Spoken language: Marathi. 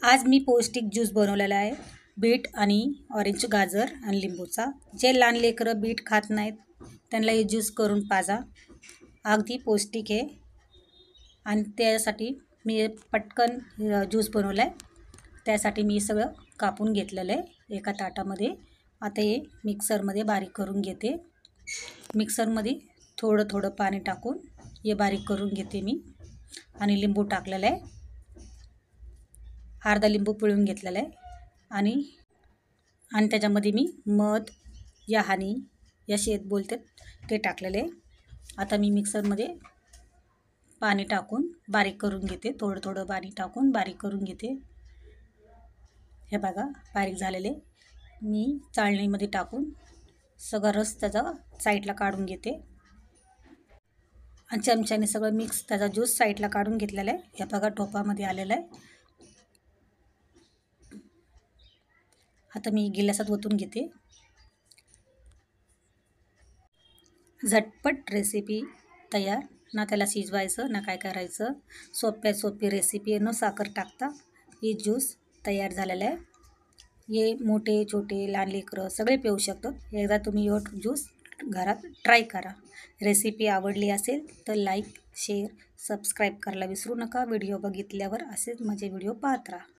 आज मी पौष्टिक ज्यूस बनवलेला आहे. बीट आणि ऑरेंज, गाजर आणि लिंबूचा. जे लहान लेकरं बीट खात नाहीत त्यांना हे ज्यूस करून पाजा. अगदी पौष्टिक आहे आणि त्यासाठी मी पटकन ज्यूस बनवला आहे. त्यासाठी मी सगळं कापून घेतलेलं आहे एका ताटामध्ये. आता हे मिक्सरमध्ये बारीक करून घेते. मिक्सरमध्ये थोडं थोडं पाणी टाकून हे बारीक करून घेते मी. आणि लिंबू टाकलेला आहे, अर्धा लिंबू पिळून घेतलेला आहे. आणि त्याच्यामध्ये मी मध या हानी या शेत बोलतात ते टाकलेले आहे. आता मी मिक्सरमध्ये पाणी टाकून बारीक करून घेते. थोडं थोडं पाणी टाकून बारीक करून घेते. हे बघा बारीक झालेले. मी चाळणीमध्ये टाकून सगळा रस त्याचा साईडला काढून घेते आणि चमच्याने सगळं मिक्स त्याचा ज्यूस साईडला काढून घेतलेला आहे. हे बघा टोपामध्ये आलेला आहे. आता मी गिलासात ओतून घेते. झटपट रेसिपी तयार. ना त्याला शिजवायचं ना काय करायचं. सोपी रेसिपी आहे. न साखर टाकता हे ज्यूस तयार झालेला आहे. हे मोठे छोटे लहान लेकरं सगळे पिऊ शकतात. एकदा तुम्ही यो ज्यूस घरात ट्राय करा. रेसिपी आवडली असेल तर लाईक, शेअर, सबस्क्राईब करायला विसरू नका. व्हिडिओ बघितल्यावर असेच माझे व्हिडिओ पाहत राहा.